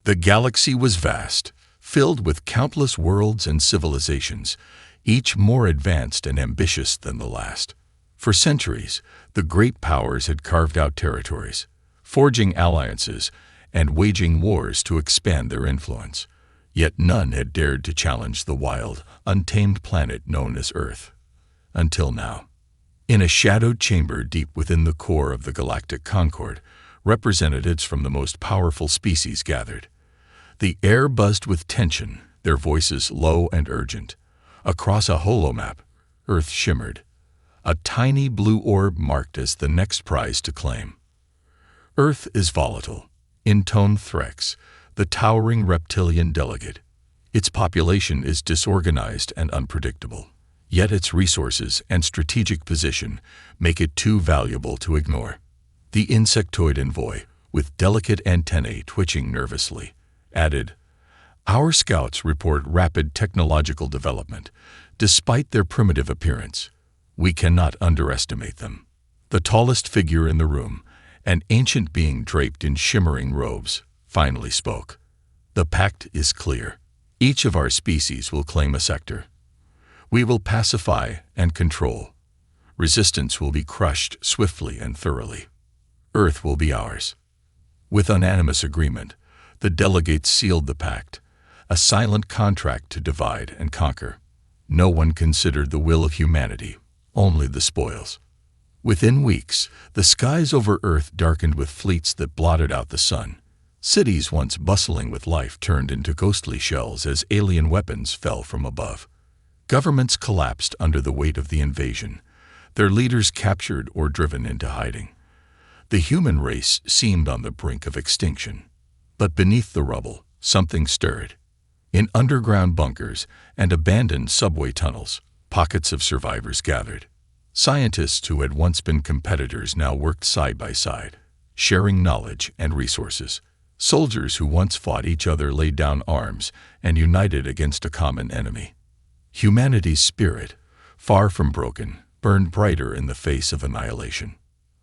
The galaxy was vast, filled with countless worlds and civilizations, each more advanced and ambitious than the last. For centuries, the great powers had carved out territories, forging alliances and waging wars to expand their influence. Yet none had dared to challenge the wild, untamed planet known as Earth. Until now. In a shadowed chamber deep within the core of the Galactic Concord, representatives from the most powerful species gathered. The air buzzed with tension, their voices low and urgent. Across a holomap, Earth shimmered. A tiny blue orb marked as the next prize to claim. Earth is volatile, intoned Threx, the towering reptilian delegate. Its population is disorganized and unpredictable, yet its resources and strategic position make it too valuable to ignore. The insectoid envoy, with delicate antennae twitching nervously, added, "Our scouts report rapid technological development, despite their primitive appearance. We cannot underestimate them." The tallest figure in the room, an ancient being draped in shimmering robes, finally spoke. "The pact is clear. Each of our species will claim a sector. We will pacify and control. Resistance will be crushed swiftly and thoroughly. Earth will be ours." With unanimous agreement, the delegates sealed the pact, a silent contract to divide and conquer. No one considered the will of humanity, only the spoils. Within weeks, the skies over Earth darkened with fleets that blotted out the sun. Cities once bustling with life turned into ghostly shells as alien weapons fell from above. Governments collapsed under the weight of the invasion, their leaders captured or driven into hiding. The human race seemed on the brink of extinction. But beneath the rubble, something stirred. In underground bunkers and abandoned subway tunnels, pockets of survivors gathered. Scientists who had once been competitors now worked side by side, sharing knowledge and resources. Soldiers who once fought each other laid down arms and united against a common enemy. Humanity's spirit, far from broken, burned brighter in the face of annihilation.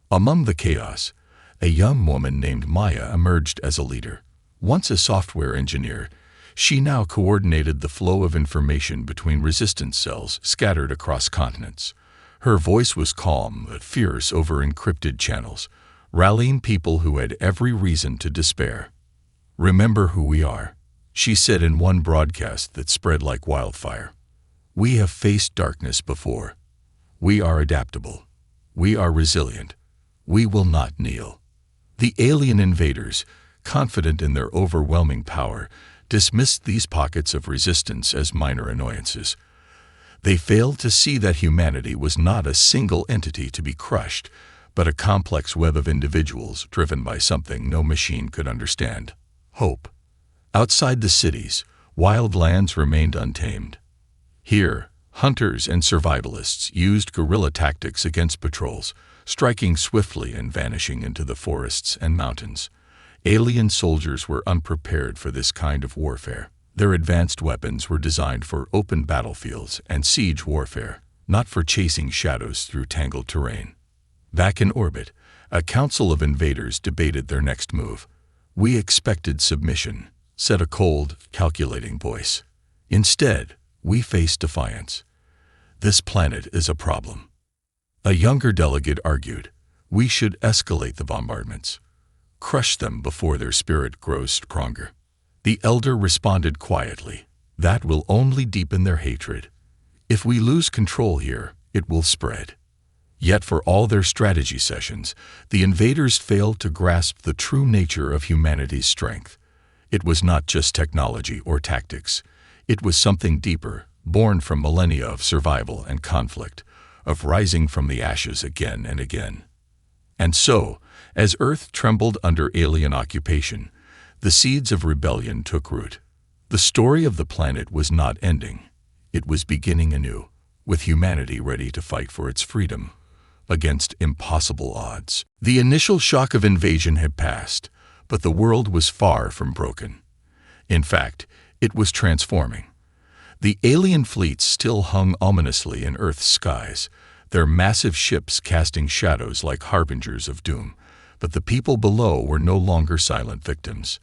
Among the chaos, a young woman named Maya emerged as a leader. Once a software engineer, she now coordinated the flow of information between resistance cells scattered across continents. Her voice was calm but fierce over encrypted channels, rallying people who had every reason to despair. "Remember who we are," she said in one broadcast that spread like wildfire. "We have faced darkness before. We are adaptable. We are resilient. We will not kneel." The alien invaders, confident in their overwhelming power, dismissed these pockets of resistance as minor annoyances. They failed to see that humanity was not a single entity to be crushed, but a complex web of individuals driven by something no machine could understand: hope. Outside the cities, wild lands remained untamed. Here, hunters and survivalists used guerrilla tactics against patrols, striking swiftly and vanishing into the forests and mountains. Alien soldiers were unprepared for this kind of warfare. Their advanced weapons were designed for open battlefields and siege warfare, not for chasing shadows through tangled terrain. Back in orbit, a council of invaders debated their next move. "We expected submission," said a cold, calculating voice. "Instead, we face defiance. This planet is a problem." A younger delegate argued, "We should escalate the bombardments. Crush them before their spirit grows stronger." The elder responded quietly, "That will only deepen their hatred. If we lose control here, it will spread." Yet for all their strategy sessions, the invaders failed to grasp the true nature of humanity's strength. It was not just technology or tactics. It was something deeper, born from millennia of survival and conflict, of rising from the ashes again and again. And so, as Earth trembled under alien occupation, the seeds of rebellion took root. The story of the planet was not ending. It was beginning anew, with humanity ready to fight for its freedom against impossible odds. The initial shock of invasion had passed, but the world was far from broken. In fact, it was transforming. The alien fleets still hung ominously in Earth's skies, their massive ships casting shadows like harbingers of doom, but the people below were no longer silent victims.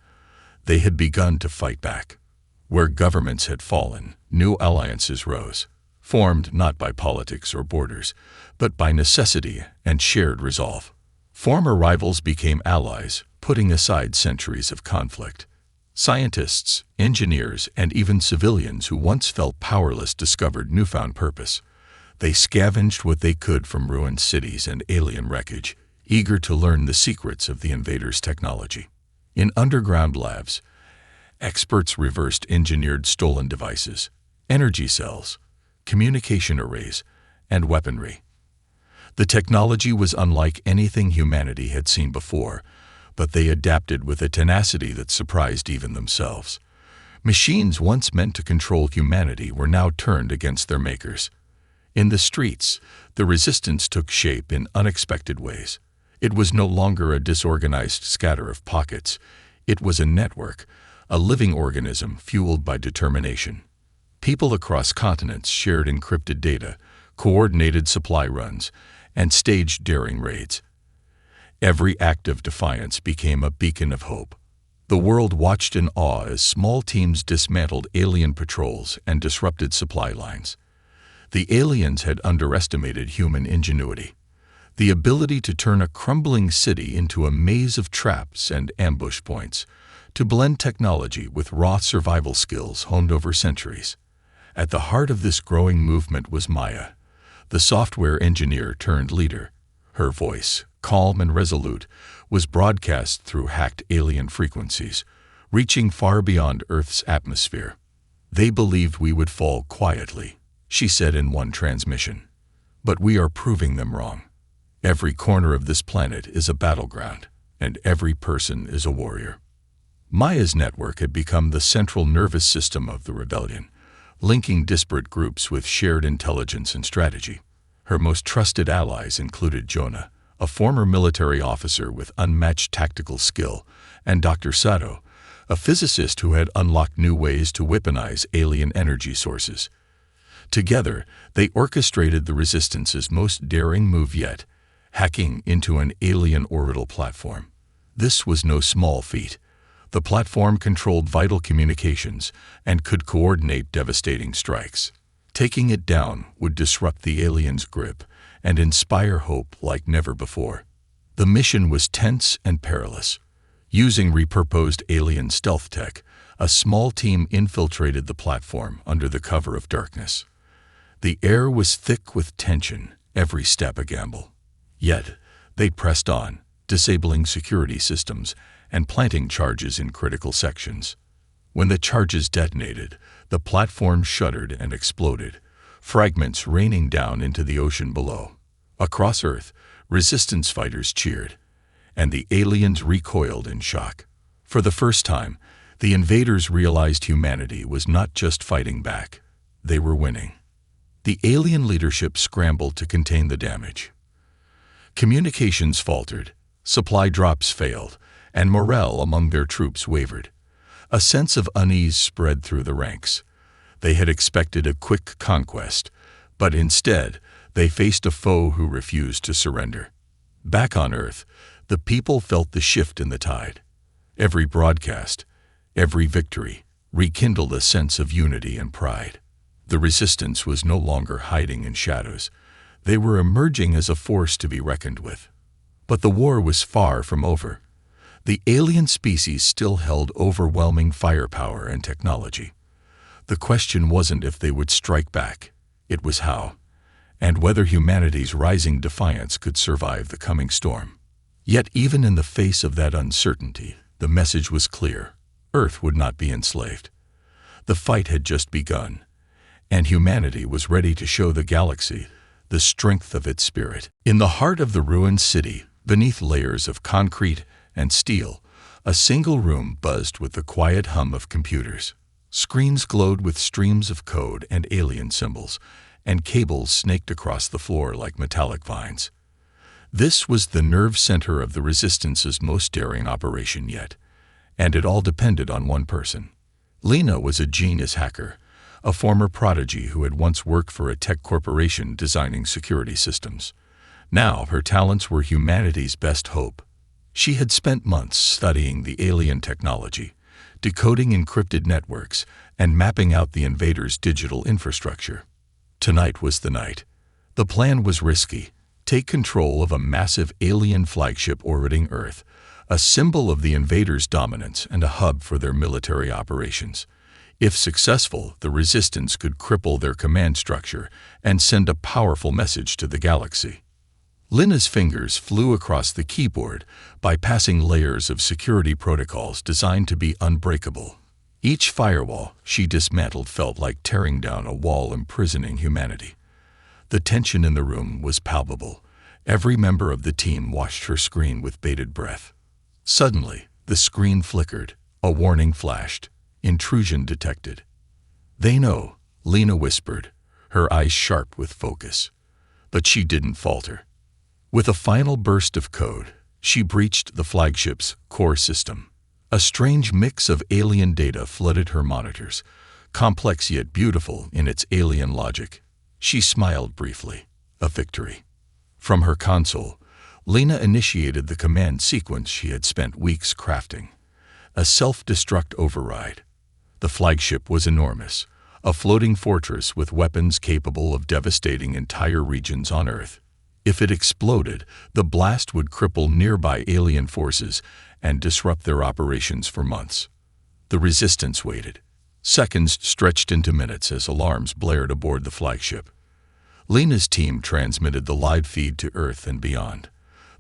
They had begun to fight back. Where governments had fallen, new alliances rose, formed not by politics or borders, but by necessity and shared resolve. Former rivals became allies, putting aside centuries of conflict. Scientists, engineers, and even civilians who once felt powerless discovered newfound purpose. They scavenged what they could from ruined cities and alien wreckage, eager to learn the secrets of the invaders' technology. In underground labs, experts reversed engineered stolen devices, energy cells, communication arrays, and weaponry. The technology was unlike anything humanity had seen before, but they adapted with a tenacity that surprised even themselves. Machines once meant to control humanity were now turned against their makers. In the streets, the resistance took shape in unexpected ways. It was no longer a disorganized scatter of pockets. It was a network, a living organism fueled by determination. People across continents shared encrypted data, coordinated supply runs, and staged daring raids. Every act of defiance became a beacon of hope. The world watched in awe as small teams dismantled alien patrols and disrupted supply lines. The aliens had underestimated human ingenuity. The ability to turn a crumbling city into a maze of traps and ambush points, to blend technology with raw survival skills honed over centuries. At the heart of this growing movement was Maya, the software engineer turned leader. Her voice, calm and resolute, was broadcast through hacked alien frequencies, reaching far beyond Earth's atmosphere. "They believed we would fall quietly," she said in one transmission. "But we are proving them wrong. Every corner of this planet is a battleground, and every person is a warrior." Maya's network had become the central nervous system of the rebellion, linking disparate groups with shared intelligence and strategy. Her most trusted allies included Jonah, a former military officer with unmatched tactical skill, and Dr. Sato, a physicist who had unlocked new ways to weaponize alien energy sources. Together, they orchestrated the Resistance's most daring move yet, hacking into an alien orbital platform. This was no small feat. The platform controlled vital communications and could coordinate devastating strikes. Taking it down would disrupt the aliens' grip and inspire hope like never before. The mission was tense and perilous. Using repurposed alien stealth tech, a small team infiltrated the platform under the cover of darkness. The air was thick with tension, every step a gamble. Yet, they pressed on, disabling security systems and planting charges in critical sections. When the charges detonated, the platform shuddered and exploded, fragments raining down into the ocean below. Across Earth, resistance fighters cheered, and the aliens recoiled in shock. For the first time, the invaders realized humanity was not just fighting back, they were winning. The alien leadership scrambled to contain the damage. Communications faltered, supply drops failed, and morale among their troops wavered. A sense of unease spread through the ranks. They had expected a quick conquest, but instead, they faced a foe who refused to surrender. Back on Earth, the people felt the shift in the tide. Every broadcast, every victory, rekindled a sense of unity and pride. The resistance was no longer hiding in shadows. They were emerging as a force to be reckoned with. But the war was far from over. The alien species still held overwhelming firepower and technology. The question wasn't if they would strike back, it was how, and whether humanity's rising defiance could survive the coming storm. Yet even in the face of that uncertainty, the message was clear. Earth would not be enslaved. The fight had just begun, and humanity was ready to show the galaxy the strength of its spirit. In the heart of the ruined city, beneath layers of concrete and steel, a single room buzzed with the quiet hum of computers. Screens glowed with streams of code and alien symbols, and cables snaked across the floor like metallic vines. This was the nerve center of the Resistance's most daring operation yet, and it all depended on one person. Lena was a genius hacker, a former prodigy who had once worked for a tech corporation designing security systems. Now her talents were humanity's best hope. She had spent months studying the alien technology, decoding encrypted networks, and mapping out the invaders' digital infrastructure. Tonight was the night. The plan was risky. Take control of a massive alien flagship orbiting Earth, a symbol of the invaders' dominance and a hub for their military operations. If successful, the resistance could cripple their command structure and send a powerful message to the galaxy. Lina's fingers flew across the keyboard, bypassing layers of security protocols designed to be unbreakable. Each firewall she dismantled felt like tearing down a wall imprisoning humanity. The tension in the room was palpable. Every member of the team watched her screen with bated breath. Suddenly, the screen flickered. A warning flashed. Intrusion detected. "They know," Lina whispered, her eyes sharp with focus. But she didn't falter. With a final burst of code, she breached the flagship's core system. A strange mix of alien data flooded her monitors, complex yet beautiful in its alien logic. She smiled briefly. A victory. From her console, Lina initiated the command sequence she had spent weeks crafting. A self-destruct override. The flagship was enormous, a floating fortress with weapons capable of devastating entire regions on Earth. If it exploded, the blast would cripple nearby alien forces and disrupt their operations for months. The resistance waited. Seconds stretched into minutes as alarms blared aboard the flagship. Lina's team transmitted the live feed to Earth and beyond,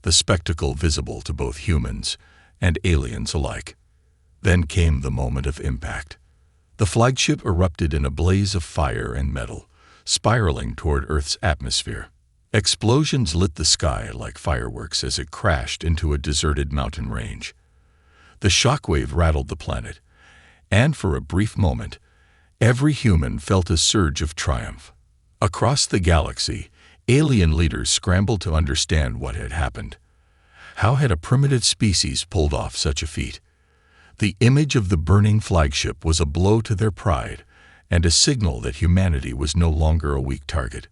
the spectacle visible to both humans and aliens alike. Then came the moment of impact. The flagship erupted in a blaze of fire and metal, spiraling toward Earth's atmosphere. Explosions lit the sky like fireworks as it crashed into a deserted mountain range. The shockwave rattled the planet, and for a brief moment, every human felt a surge of triumph. Across the galaxy, alien leaders scrambled to understand what had happened. How had a primitive species pulled off such a feat? The image of the burning flagship was a blow to their pride and a signal that humanity was no longer a weak target.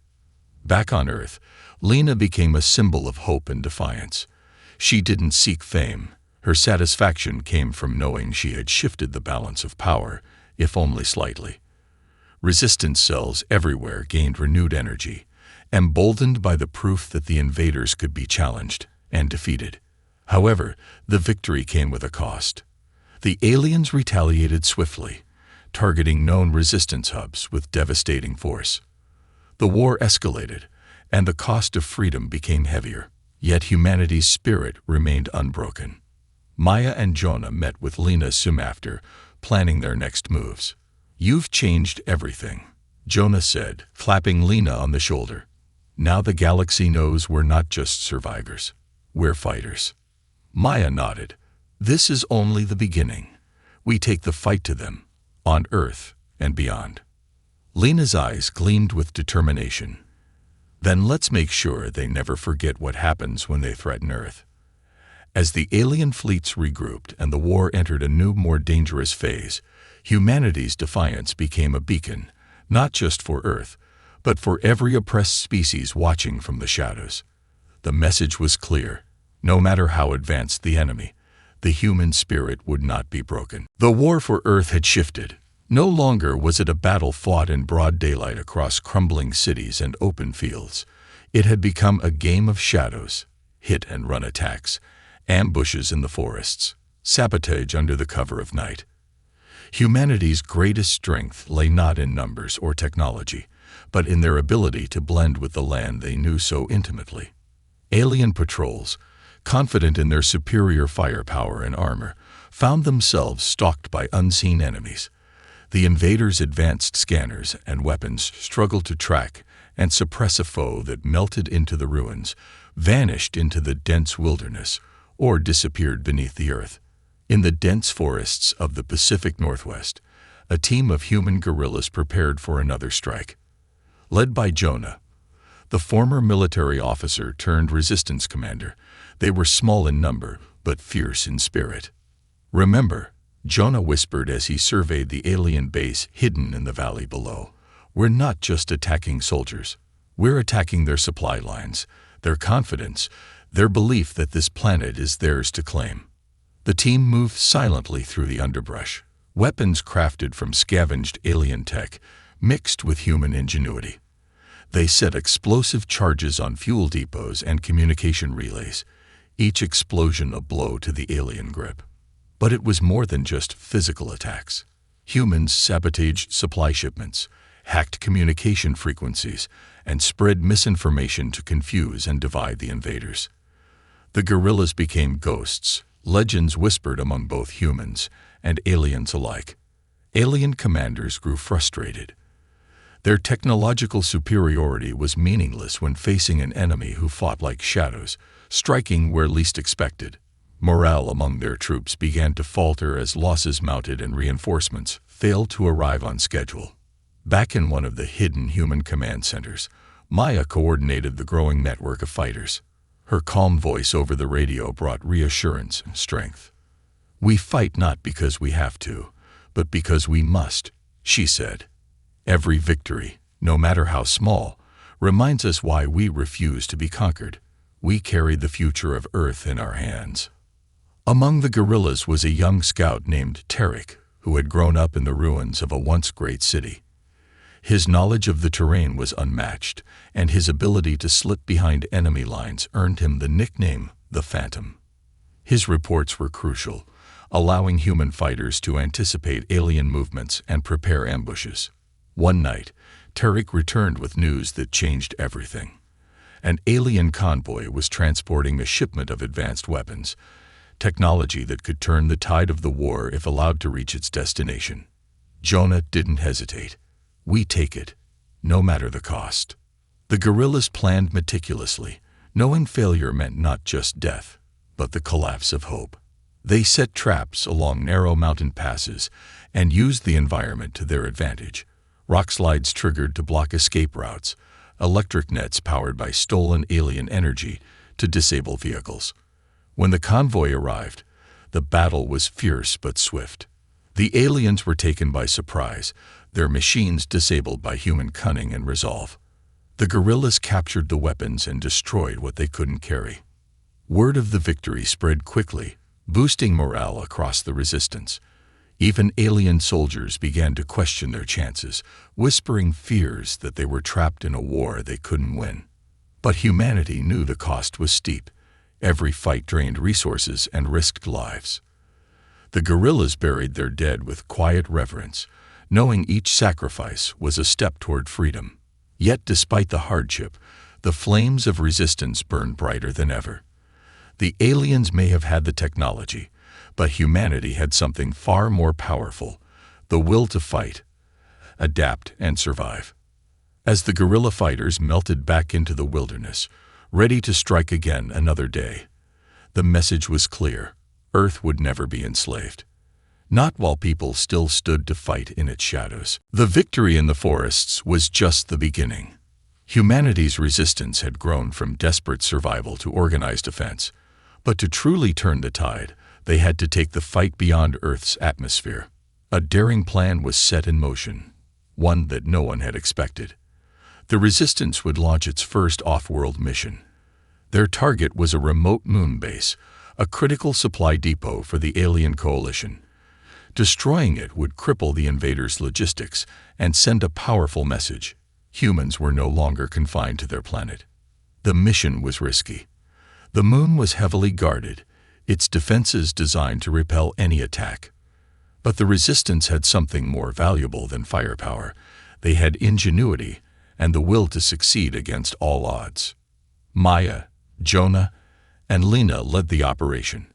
Back on Earth, Lina became a symbol of hope and defiance. She didn't seek fame. Her satisfaction came from knowing she had shifted the balance of power, if only slightly. Resistance cells everywhere gained renewed energy, emboldened by the proof that the invaders could be challenged and defeated. However, the victory came with a cost. The aliens retaliated swiftly, targeting known resistance hubs with devastating force. The war escalated, and the cost of freedom became heavier, yet humanity's spirit remained unbroken. Maya and Jonah met with Lina soon after, planning their next moves. "You've changed everything," Jonah said, clapping Lina on the shoulder. "Now the galaxy knows we're not just survivors. We're fighters." Maya nodded. "This is only the beginning. We take the fight to them, on Earth and beyond." Lina's eyes gleamed with determination. "Then let's make sure they never forget what happens when they threaten Earth." As the alien fleets regrouped and the war entered a new, more dangerous phase, humanity's defiance became a beacon, not just for Earth, but for every oppressed species watching from the shadows. The message was clear. No matter how advanced the enemy, the human spirit would not be broken. The war for Earth had shifted. No longer was it a battle fought in broad daylight across crumbling cities and open fields. It had become a game of shadows, hit-and-run attacks, ambushes in the forests, sabotage under the cover of night. Humanity's greatest strength lay not in numbers or technology, but in their ability to blend with the land they knew so intimately. Alien patrols, confident in their superior firepower and armor, found themselves stalked by unseen enemies. The invaders' advanced scanners and weapons struggled to track and suppress a foe that melted into the ruins, vanished into the dense wilderness, or disappeared beneath the earth. In the dense forests of the Pacific Northwest, a team of human guerrillas prepared for another strike. Led by Jonah, the former military officer turned resistance commander, they were small in number, but fierce in spirit. "Remember," Jonah whispered as he surveyed the alien base hidden in the valley below, "we're not just attacking soldiers. We're attacking their supply lines, their confidence, their belief that this planet is theirs to claim." The team moved silently through the underbrush, weapons crafted from scavenged alien tech mixed with human ingenuity. They set explosive charges on fuel depots and communication relays, each explosion a blow to the alien grip. But it was more than just physical attacks. Humans sabotaged supply shipments, hacked communication frequencies, and spread misinformation to confuse and divide the invaders. The guerrillas became ghosts, legends whispered among both humans and aliens alike. Alien commanders grew frustrated. Their technological superiority was meaningless when facing an enemy who fought like shadows, striking where least expected. Morale among their troops began to falter as losses mounted and reinforcements failed to arrive on schedule. Back in one of the hidden human command centers, Maya coordinated the growing network of fighters. Her calm voice over the radio brought reassurance and strength. "We fight not because we have to, but because we must," she said. "Every victory, no matter how small, reminds us why we refuse to be conquered. We carry the future of Earth in our hands." Among the guerrillas was a young scout named Tarek, who had grown up in the ruins of a once great city. His knowledge of the terrain was unmatched, and his ability to slip behind enemy lines earned him the nickname the Phantom. His reports were crucial, allowing human fighters to anticipate alien movements and prepare ambushes. One night, Tarek returned with news that changed everything. An alien convoy was transporting a shipment of advanced weapons, technology that could turn the tide of the war if allowed to reach its destination. Jonah didn't hesitate. "We take it, no matter the cost." The guerrillas planned meticulously, knowing failure meant not just death, but the collapse of hope. They set traps along narrow mountain passes and used the environment to their advantage. Rock slides triggered to block escape routes, electric nets powered by stolen alien energy to disable vehicles. When the convoy arrived, the battle was fierce but swift. The aliens were taken by surprise, their machines disabled by human cunning and resolve. The guerrillas captured the weapons and destroyed what they couldn't carry. Word of the victory spread quickly, boosting morale across the resistance. Even alien soldiers began to question their chances, whispering fears that they were trapped in a war they couldn't win. But humanity knew the cost was steep. Every fight drained resources and risked lives. The guerrillas buried their dead with quiet reverence, knowing each sacrifice was a step toward freedom. Yet despite the hardship, the flames of resistance burned brighter than ever. The aliens may have had the technology, but humanity had something far more powerful: the will to fight, adapt, and survive. As the guerrilla fighters melted back into the wilderness, ready to strike again another day, the message was clear: Earth would never be enslaved. Not while people still stood to fight in its shadows. The victory in the forests was just the beginning. Humanity's resistance had grown from desperate survival to organized defense, but to truly turn the tide, they had to take the fight beyond Earth's atmosphere. A daring plan was set in motion, one that no one had expected. The Resistance would launch its first off-world mission. Their target was a remote moon base, a critical supply depot for the alien coalition. Destroying it would cripple the invaders' logistics and send a powerful message: humans were no longer confined to their planet. The mission was risky. The moon was heavily guarded, its defenses designed to repel any attack. But the Resistance had something more valuable than firepower. They had ingenuity and the will to succeed against all odds. Maya, Jonah, and Lena led the operation.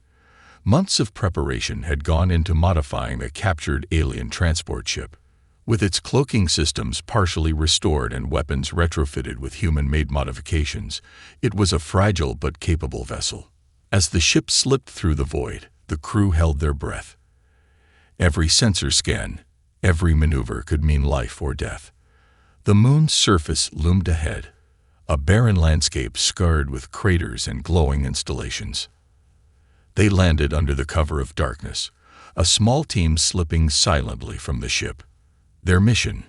Months of preparation had gone into modifying a captured alien transport ship. With its cloaking systems partially restored and weapons retrofitted with human-made modifications, it was a fragile but capable vessel. As the ship slipped through the void, the crew held their breath. Every sensor scan, every maneuver could mean life or death. The moon's surface loomed ahead, a barren landscape scarred with craters and glowing installations. They landed under the cover of darkness, a small team slipping silently from the ship. Their mission: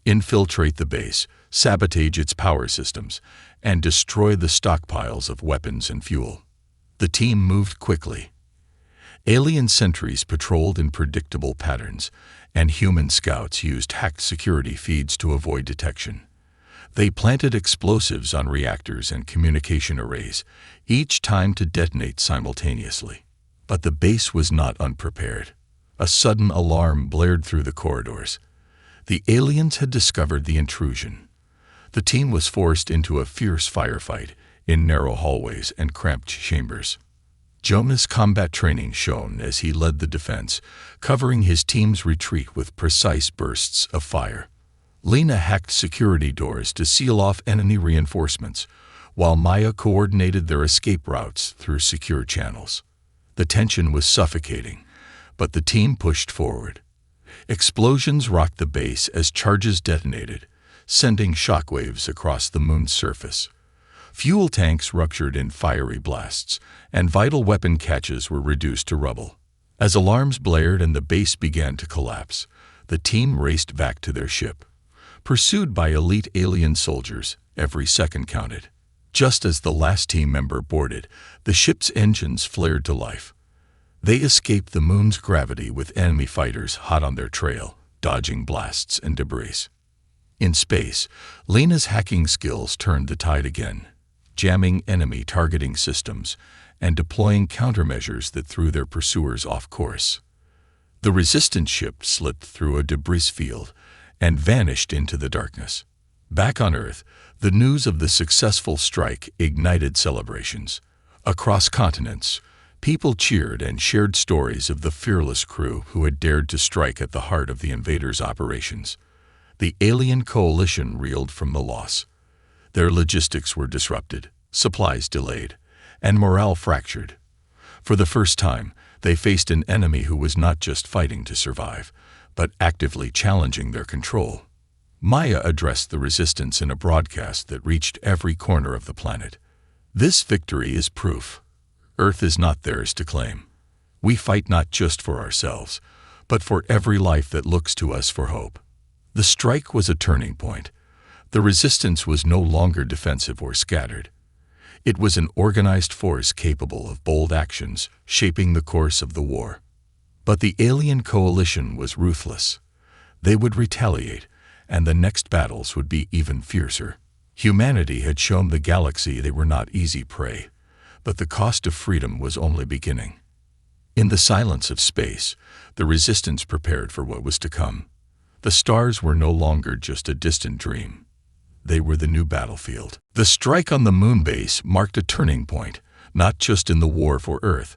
infiltrate the base, sabotage its power systems, and destroy the stockpiles of weapons and fuel. The team moved quickly. Alien sentries patrolled in predictable patterns, and human scouts used hacked security feeds to avoid detection. They planted explosives on reactors and communication arrays, each timed to detonate simultaneously. But the base was not unprepared. A sudden alarm blared through the corridors. The aliens had discovered the intrusion. The team was forced into a fierce firefight in narrow hallways and cramped chambers. Jonah's combat training shone as he led the defense, covering his team's retreat with precise bursts of fire. Lena hacked security doors to seal off enemy reinforcements, while Maya coordinated their escape routes through secure channels. The tension was suffocating, but the team pushed forward. Explosions rocked the base as charges detonated, sending shockwaves across the moon's surface. Fuel tanks ruptured in fiery blasts, and vital weapon caches were reduced to rubble. As alarms blared and the base began to collapse, the team raced back to their ship. Pursued by elite alien soldiers, every second counted. Just as the last team member boarded, the ship's engines flared to life. They escaped the moon's gravity with enemy fighters hot on their trail, dodging blasts and debris. In space, Lena's hacking skills turned the tide again, jamming enemy targeting systems and deploying countermeasures that threw their pursuers off course. The resistance ship slipped through a debris field and vanished into the darkness. Back on Earth, the news of the successful strike ignited celebrations. Across continents, people cheered and shared stories of the fearless crew who had dared to strike at the heart of the invaders' operations. The alien coalition reeled from the loss. Their logistics were disrupted, supplies delayed, and morale fractured. For the first time, they faced an enemy who was not just fighting to survive, but actively challenging their control. Maya addressed the resistance in a broadcast that reached every corner of the planet. This victory is proof. Earth is not theirs to claim. We fight not just for ourselves, but for every life that looks to us for hope. The strike was a turning point. The resistance was no longer defensive or scattered. It was an organized force capable of bold actions, shaping the course of the war. But the alien coalition was ruthless. They would retaliate, and the next battles would be even fiercer. Humanity had shown the galaxy they were not easy prey, but the cost of freedom was only beginning. In the silence of space, the resistance prepared for what was to come. The stars were no longer just a distant dream. They were the new battlefield. The strike on the moon base marked a turning point, not just in the war for Earth,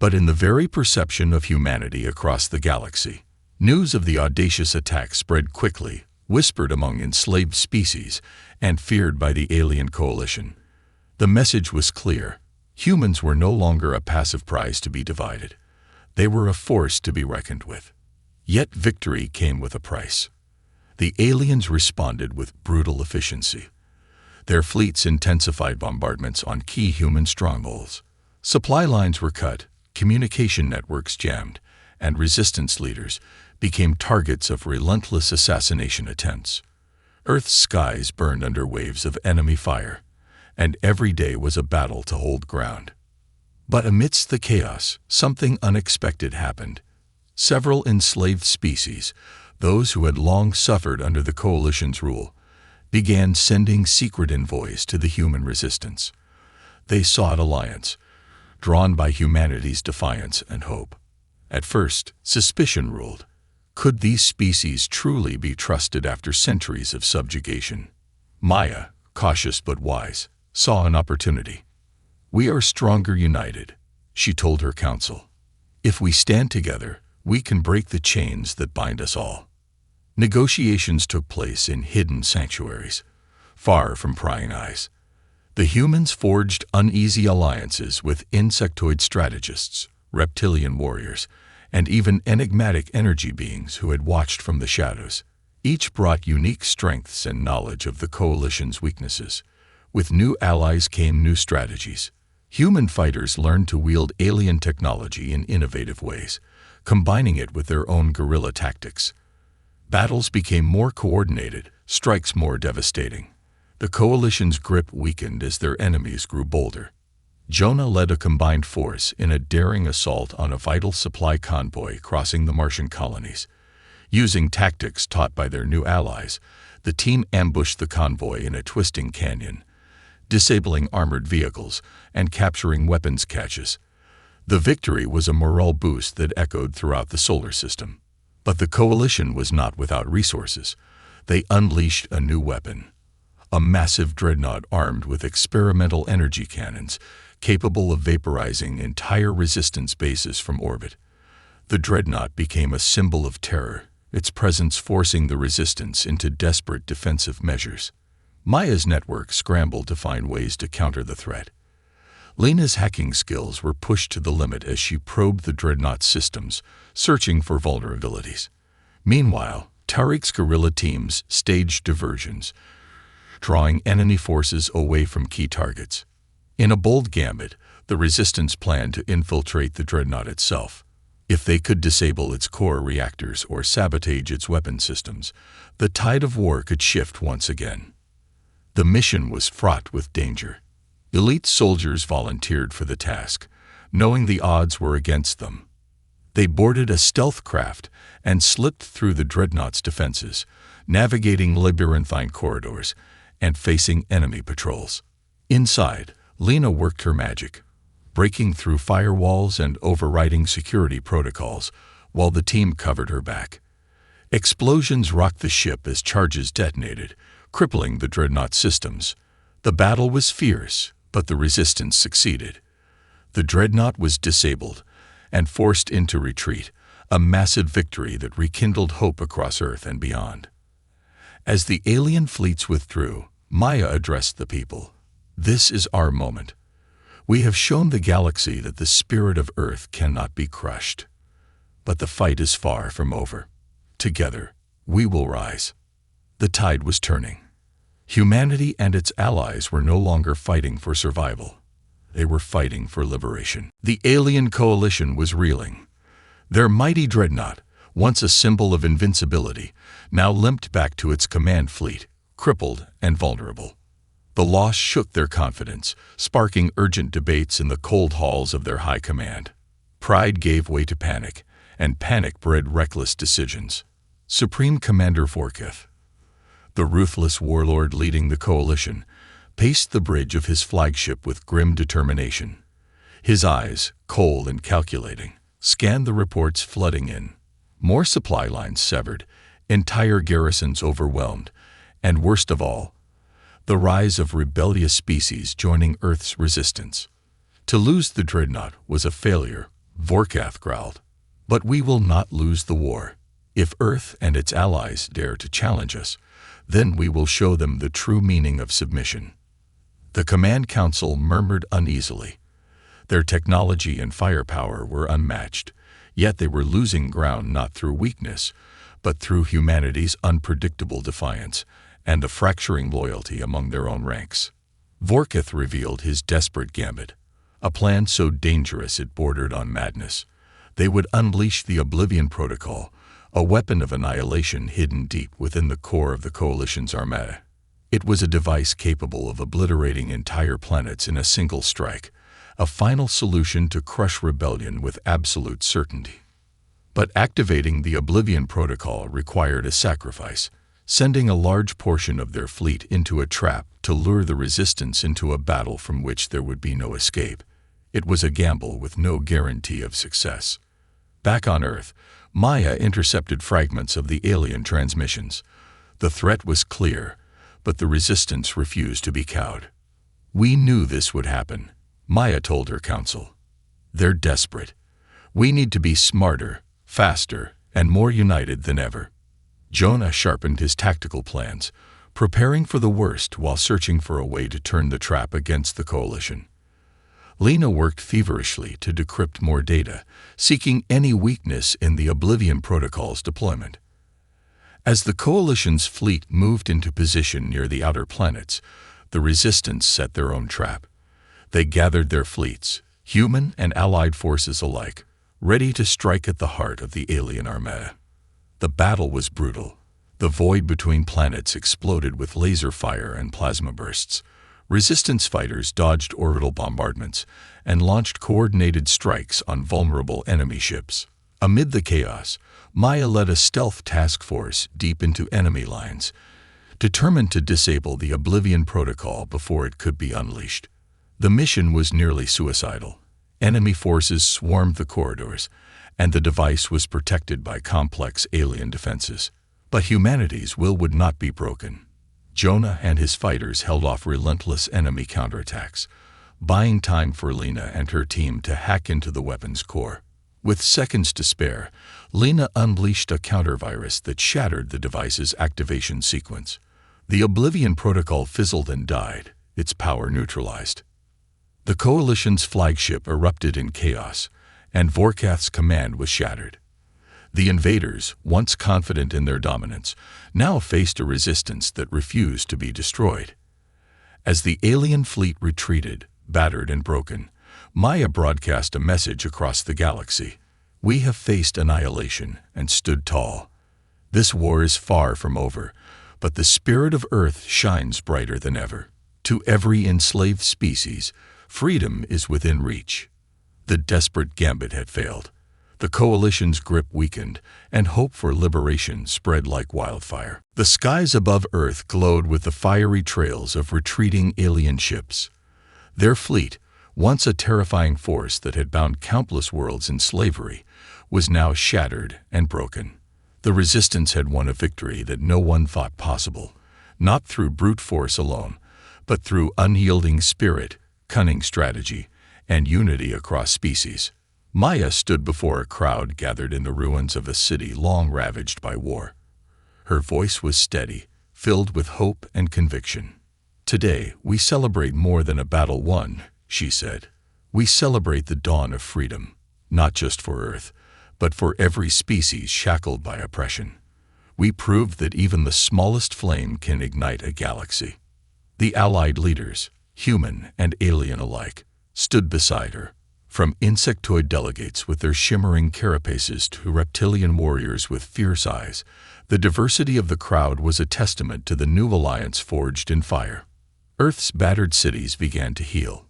but in the very perception of humanity across the galaxy. News of the audacious attack spread quickly, whispered among enslaved species, and feared by the alien coalition. The message was clear. Humans were no longer a passive prize to be divided. They were a force to be reckoned with. Yet victory came with a price. The aliens responded with brutal efficiency. Their fleets intensified bombardments on key human strongholds. Supply lines were cut, communication networks jammed, and resistance leaders became targets of relentless assassination attempts. Earth's skies burned under waves of enemy fire, and every day was a battle to hold ground. But amidst the chaos, something unexpected happened. Several enslaved species, those who had long suffered under the coalition's rule, began sending secret envoys to the human resistance. They sought alliance, drawn by humanity's defiance and hope. At first, suspicion ruled. Could these species truly be trusted after centuries of subjugation? Maya, cautious but wise, saw an opportunity. "We are stronger united," she told her council. "If we stand together, we can break the chains that bind us all." Negotiations took place in hidden sanctuaries, far from prying eyes. The humans forged uneasy alliances with insectoid strategists, reptilian warriors, and even enigmatic energy beings who had watched from the shadows. Each brought unique strengths and knowledge of the coalition's weaknesses. With new allies came new strategies. Human fighters learned to wield alien technology in innovative ways, combining it with their own guerrilla tactics. Battles became more coordinated, strikes more devastating. The coalition's grip weakened as their enemies grew bolder. Jonah led a combined force in a daring assault on a vital supply convoy crossing the Martian colonies. Using tactics taught by their new allies, the team ambushed the convoy in a twisting canyon, disabling armored vehicles and capturing weapons caches. The victory was a morale boost that echoed throughout the solar system. But the Coalition was not without resources. They unleashed a new weapon, a massive dreadnought armed with experimental energy cannons capable of vaporizing entire resistance bases from orbit. The dreadnought became a symbol of terror, its presence forcing the resistance into desperate defensive measures. Maya's network scrambled to find ways to counter the threat. Lena's hacking skills were pushed to the limit as she probed the dreadnought's systems, searching for vulnerabilities. Meanwhile, Tariq's guerrilla teams staged diversions, drawing enemy forces away from key targets. In a bold gambit, the resistance planned to infiltrate the dreadnought itself. If they could disable its core reactors or sabotage its weapon systems, the tide of war could shift once again. The mission was fraught with danger. Elite soldiers volunteered for the task, knowing the odds were against them. They boarded a stealth craft and slipped through the dreadnought's defenses, navigating labyrinthine corridors and facing enemy patrols. Inside, Lena worked her magic, breaking through firewalls and overriding security protocols while the team covered her back. Explosions rocked the ship as charges detonated, crippling the dreadnought's systems. The battle was fierce, but the resistance succeeded. The dreadnought was disabled and forced into retreat, a massive victory that rekindled hope across Earth and beyond. As the alien fleets withdrew, Maya addressed the people. "This is our moment. We have shown the galaxy that the spirit of Earth cannot be crushed. But the fight is far from over. Together, we will rise." The tide was turning. Humanity and its allies were no longer fighting for survival. They were fighting for liberation. The alien coalition was reeling. Their mighty dreadnought, once a symbol of invincibility, now limped back to its command fleet, crippled and vulnerable. The loss shook their confidence, sparking urgent debates in the cold halls of their high command. Pride gave way to panic, and panic bred reckless decisions. Supreme Commander Vorketh, the ruthless warlord leading the coalition, paced the bridge of his flagship with grim determination. His eyes, cold and calculating, scanned the reports flooding in. More supply lines severed, entire garrisons overwhelmed, and worst of all, the rise of rebellious species joining Earth's resistance. To lose the dreadnought was a failure, Vorketh growled. But we will not lose the war. If Earth and its allies dare to challenge us, then we will show them the true meaning of submission. The Command Council murmured uneasily. Their technology and firepower were unmatched, yet they were losing ground not through weakness, but through humanity's unpredictable defiance and a fracturing loyalty among their own ranks. Vorketh revealed his desperate gambit, a plan so dangerous it bordered on madness. They would unleash the Oblivion Protocol, a weapon of annihilation hidden deep within the core of the Coalition's armada. It was a device capable of obliterating entire planets in a single strike, a final solution to crush rebellion with absolute certainty. But activating the Oblivion Protocol required a sacrifice, sending a large portion of their fleet into a trap to lure the resistance into a battle from which there would be no escape. It was a gamble with no guarantee of success. Back on Earth, Maya intercepted fragments of the alien transmissions. The threat was clear, but the resistance refused to be cowed. "We knew this would happen," Maya told her council. "They're desperate. We need to be smarter, faster, and more united than ever." Jonah sharpened his tactical plans, preparing for the worst while searching for a way to turn the trap against the Coalition. Lena worked feverishly to decrypt more data, seeking any weakness in the Oblivion Protocol's deployment. As the Coalition's fleet moved into position near the outer planets, the Resistance set their own trap. They gathered their fleets, human and allied forces alike, ready to strike at the heart of the alien armada. The battle was brutal. The void between planets exploded with laser fire and plasma bursts, Resistance fighters dodged orbital bombardments and launched coordinated strikes on vulnerable enemy ships. Amid the chaos, Maya led a stealth task force deep into enemy lines, determined to disable the Oblivion Protocol before it could be unleashed. The mission was nearly suicidal. Enemy forces swarmed the corridors, and the device was protected by complex alien defenses. But humanity's will would not be broken. Jonah and his fighters held off relentless enemy counterattacks, buying time for Lena and her team to hack into the weapon's core. With seconds to spare, Lena unleashed a countervirus that shattered the device's activation sequence. The Oblivion Protocol fizzled and died, its power neutralized. The Coalition's flagship erupted in chaos, and Vorkath's command was shattered. The invaders, once confident in their dominance, now faced a resistance that refused to be destroyed. As the alien fleet retreated, battered and broken, Maya broadcast a message across the galaxy. We have faced annihilation and stood tall. This war is far from over, but the spirit of Earth shines brighter than ever. To every enslaved species, freedom is within reach. The desperate gambit had failed. The Coalition's grip weakened, and hope for liberation spread like wildfire. The skies above Earth glowed with the fiery trails of retreating alien ships. Their fleet, once a terrifying force that had bound countless worlds in slavery, was now shattered and broken. The Resistance had won a victory that no one thought possible, not through brute force alone, but through unyielding spirit, cunning strategy, and unity across species. Maya stood before a crowd gathered in the ruins of a city long ravaged by war. Her voice was steady, filled with hope and conviction. Today, we celebrate more than a battle won, she said. We celebrate the dawn of freedom, not just for Earth, but for every species shackled by oppression. We proved that even the smallest flame can ignite a galaxy. The Allied leaders, human and alien alike, stood beside her. From insectoid delegates with their shimmering carapaces to reptilian warriors with fierce eyes, the diversity of the crowd was a testament to the new alliance forged in fire. Earth's battered cities began to heal.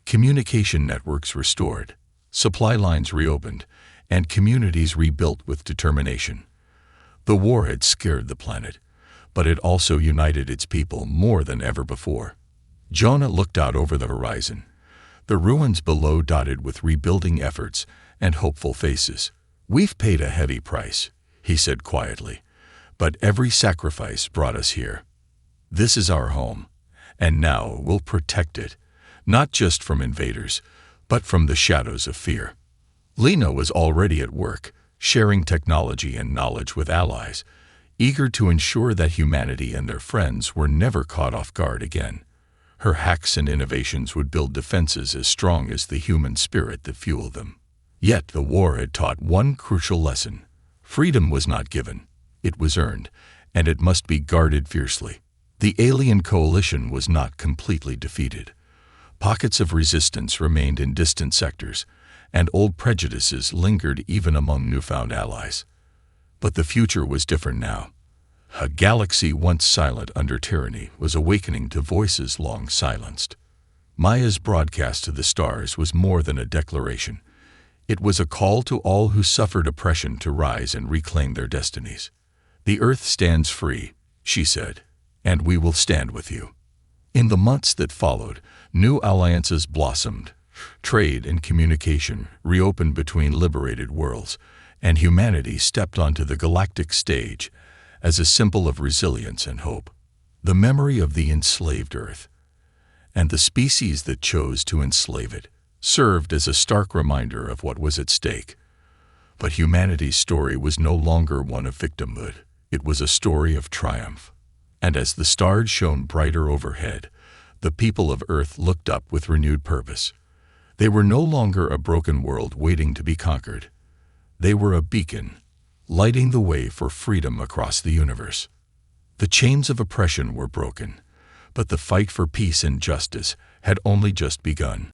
Communication networks restored, supply lines reopened, and communities rebuilt with determination. The war had scared the planet, but it also united its people more than ever before. Jonah looked out over the horizon, the ruins below dotted with rebuilding efforts and hopeful faces. We've paid a heavy price, he said quietly, but every sacrifice brought us here. This is our home, and now we'll protect it, not just from invaders, but from the shadows of fear. Lena was already at work, sharing technology and knowledge with allies, eager to ensure that humanity and their friends were never caught off guard again. Her hacks and innovations would build defenses as strong as the human spirit that fueled them. Yet the war had taught one crucial lesson. Freedom was not given. It was earned, and it must be guarded fiercely. The alien coalition was not completely defeated. Pockets of resistance remained in distant sectors, and old prejudices lingered even among newfound allies. But the future was different now. A galaxy once silent under tyranny was awakening to voices long silenced. Maya's broadcast to the stars was more than a declaration. It was a call to all who suffered oppression to rise and reclaim their destinies. The Earth stands free, she said, and we will stand with you. In the months that followed, new alliances blossomed. Trade and communication reopened between liberated worlds, and humanity stepped onto the galactic stage as a symbol of resilience and hope. The memory of the enslaved Earth, and the species that chose to enslave it, served as a stark reminder of what was at stake. But humanity's story was no longer one of victimhood. It was a story of triumph. And as the stars shone brighter overhead, the people of Earth looked up with renewed purpose. They were no longer a broken world waiting to be conquered. They were a beacon, lighting the way for freedom across the universe. The chains of oppression were broken, but the fight for peace and justice had only just begun.